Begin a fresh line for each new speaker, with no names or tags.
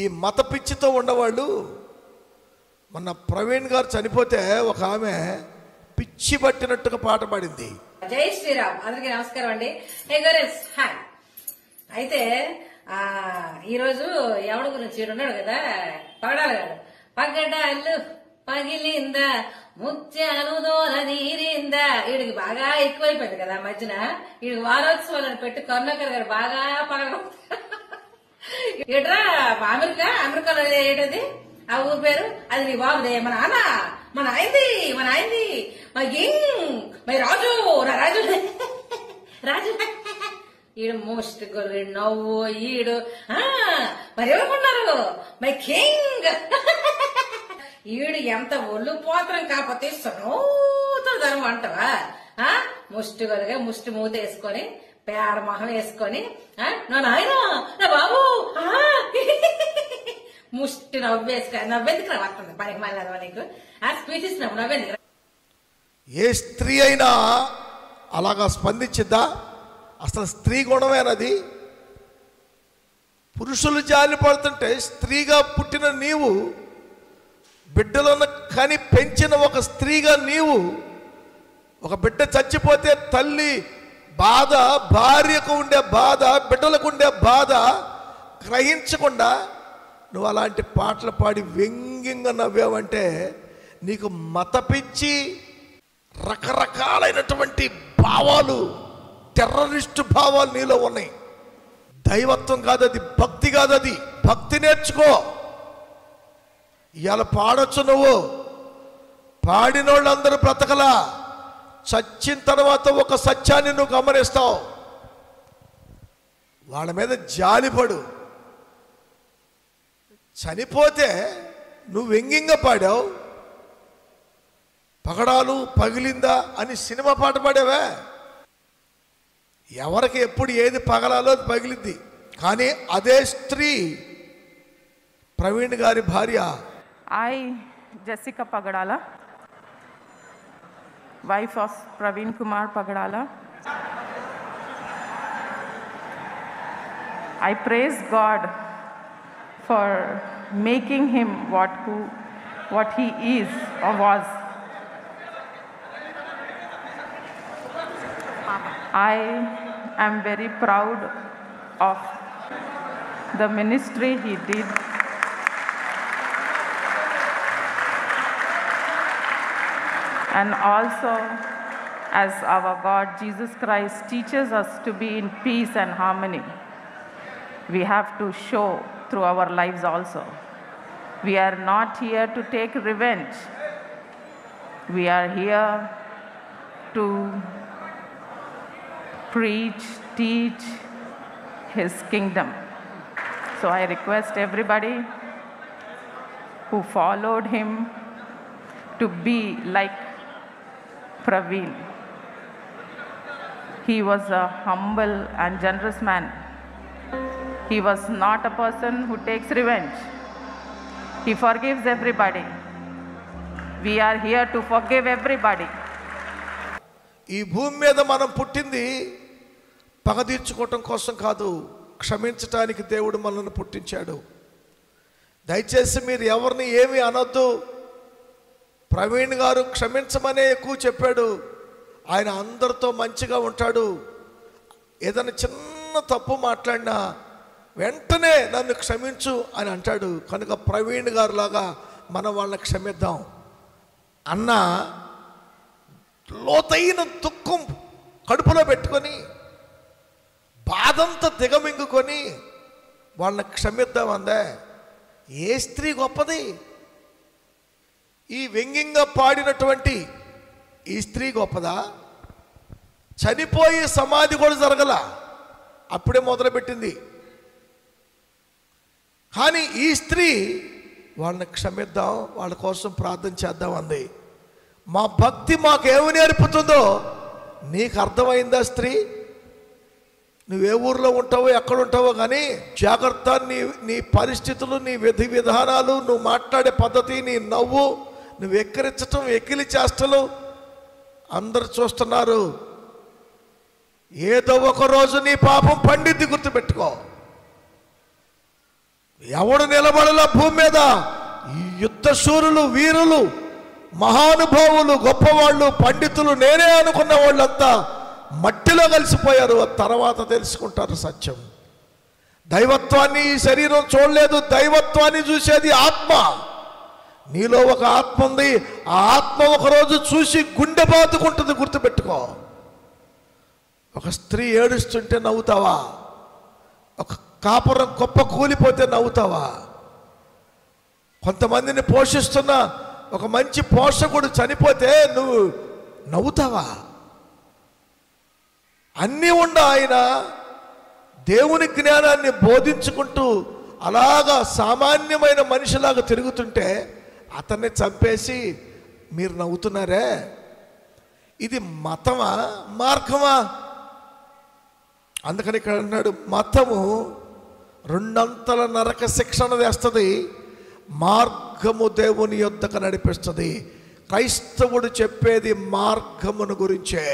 ఈ మత పిచ్చితో ఉన్నవాళ్ళు, మొన్న ప్రవీణ్ గారు చనిపోతే ఒక ఆమె పిచ్చి పట్టినట్టుగా పాట పాడింది.
జై శ్రీరామ్. అందరికీ నమస్కారం అండి. Hey girls, hi. అయితే ఈరోజు ఎవడి గురించి ఉన్నాడు కదా, పగడాలి గారు. పగడాలు పగిలిందా ముత్యాలు దోర తీరిందా. వీడికి బాగా ఎక్కువైపోయింది కదా మధ్యన. వీడికి వారోత్సవాలను పెట్టి కరుణాకర్ గారు బాగా పగడ ఇట్రా అమెరికాలో ఏంటది ఆ ఊరు పేరు, అది మీ బాబుదే, మా నాన్న, మా నాయనది, మా మా రాజు, నా రాజు రాజు. ఈడు మోస్ట్ గొర్రె నవ్వు ఈడు. మరి ఎవరుకున్నారు మై కింగ్. ఈడు ఎంత ఒళ్ళు పోతరం కాకపోతే సనూతుడు ధనం అంటవా. ముష్టి గొర్రెగా ముష్టి మూత వేసుకొని పేడ మొహం వేసుకొని నా నాయన నా బాబు ముష్టి నవ్వేసుకొని నవ్వెందుకు రావట్లేదు పనికి మళ్ళీ నీకు ఆ స్పీచ్ ఇస్తున్నావు నవ్వెందుకు.
ఏ స్త్రీ అయినా అలాగా స్పందించిద్దా? అసలు స్త్రీ గుణమేనది. పురుషులు జాలి పడుతుంటే స్త్రీగా పుట్టిన నీవు, బిడ్డలను కని పెంచిన ఒక స్త్రీగా నీవు, ఒక బిడ్డ చచ్చిపోతే తల్లి బాధ, భార్యకు ఉండే బాధ, బిడ్డలకు ఉండే బాధ గ్రహించకుండా నువ్వు అలాంటి పాటలు పాడి వ్యంగ్యంగా నవ్వావంటే నీకు మత పిచ్చి, రకరకాలైనటువంటి భావాలు, టెర్రరిస్టు భావాలు నీలో ఉన్నాయి. దైవత్వం కాదది, భక్తి కాదది. భక్తి నేర్చుకో. ఇవాళ పాడొచ్చు, నువ్వు పాడినోళ్ళందరూ బ్రతకలా. చచ్చిన తర్వాత ఒక సత్యాన్ని నువ్వు గమనిస్తావు. వాళ్ళ మీద జాలిపడు. చనిపోతే నువ్వు వ్యంగ్యంగా పాడావు. పగడాలు పగిలిందా అని సినిమా పాట పాడావే. ఎవరికి ఎప్పుడు ఏది పగలాలో అది పగిలింది. కానీ అదే స్త్రీ ప్రవీణ్ గారి భార్య.
I, Jessica Pagadala, wife of Praveen Kumar Pagadala, I praise God for making him what he is or was. I am very proud of the ministry he did. And also, as our God Jesus Christ teaches us to be in peace and harmony, we have to show through our lives also. We are not here to take revenge. We are here to preach, teach His kingdom. So I request everybody who followed him to be like Praveen. He was a humble and generous man. He was not a person who takes revenge. He forgives everybody. We are here to forgive everybody.
ఈ భూమి మీద మనం పుట్టింది పగ తీర్చుకోవటం కోసం కాదు, క్షమించటానికి దేవుడు మనల్ని పుట్టించాడు. దయచేసి మీరు ఎవరిని ఏమీ అనొద్దు. ప్రవీణ్ గారు క్షమించమనే ఎక్కువ చెప్పాడు. ఆయన అందరితో మంచిగా ఉంటాడు. ఏదైనా చిన్న తప్పు మాట్లాడినా వెంటనే నన్ను క్షమించు అని అంటాడు. కనుక ప్రవీణ్ గారు లాగా మనం వాళ్ళని క్షమిద్దాం అన్న లోతైన దుఃఖం కడుపులో పెట్టుకొని బాధంతా దిగమింగుకొని వాళ్ళని క్షమిద్దాం అందే. ఏ స్త్రీ గొప్పది? ఈ వ్యంగ్యంగా పాడినటువంటి ఈ స్త్రీ గొప్పదా? చనిపోయి సమాధి కూడా జరగల, అప్పుడే మొదలుపెట్టింది. కానీ ఈ స్త్రీ వాళ్ళని క్షమిద్దాం, వాళ్ళ కోసం ప్రార్థన చేద్దాం అంది. మా భక్తి మాకేమి నేర్పుతుందో నీకు అర్థమైందా స్త్రీ? నువ్వే ఊర్లో ఉంటావో ఎక్కడ ఉంటావో కానీ జాగ్రత్త. నీ పరిస్థితులు, నీ విధి విధానాలు, నువ్వు మాట్లాడే పద్ధతి, నీ నవ్వు, నువ్వు ఎక్కిరించటం, ఎక్కిలి చేష్టలు అందరు చూస్తున్నారు. ఏదో ఒక రోజు నీ పాపం పండిద్ది, గుర్తుపెట్టుకో. ఎవడు నిలబడలా భూమి మీద. ఈ యుద్ధ శూరులు, వీరులు, మహానుభావులు, గొప్పవాళ్ళు, పండితులు, నేనే అనుకున్న వాళ్ళంతా మట్టిలో కలిసిపోయారు. తర్వాత తెలుసుకుంటారు సత్యం. దైవత్వాన్ని ఈ శరీరం చూడలేదు, దైవత్వాన్ని చూసేది ఆత్మ. నీలో ఒక ఆత్మ ఉంది. ఆ ఆత్మ ఒకరోజు చూసి గుండె బాదుకుంటుంది, గుర్తుపెట్టుకో. ఒక స్త్రీ ఏడుస్తుంటే నవ్వుతావా? ఒక కాపురం కుప్ప కూలిపోతే నవ్వుతావా? కొంతమందిని పోషిస్తున్న ఒక మంచి పోషకుడు చనిపోతే నువ్వు నవ్వుతావా? అన్నీ ఉన్న ఆయన దేవుని జ్ఞానాన్ని బోధించుకుంటూ అలాగా సామాన్యమైన మనిషిలాగా తిరుగుతుంటే అతన్ని చంపేసి మీరు నవ్వుతున్నారే. ఇది మతమా, మార్గమా? అందుకని ఇక్కడ అన్నాడు, మతము రెండంతల నరక శిక్షణ వేస్తుంది, మార్గము దేవుని యొద్దకు నడిపిస్తుంది. క్రైస్తవుడు చెప్పేది మార్గమును గురించే.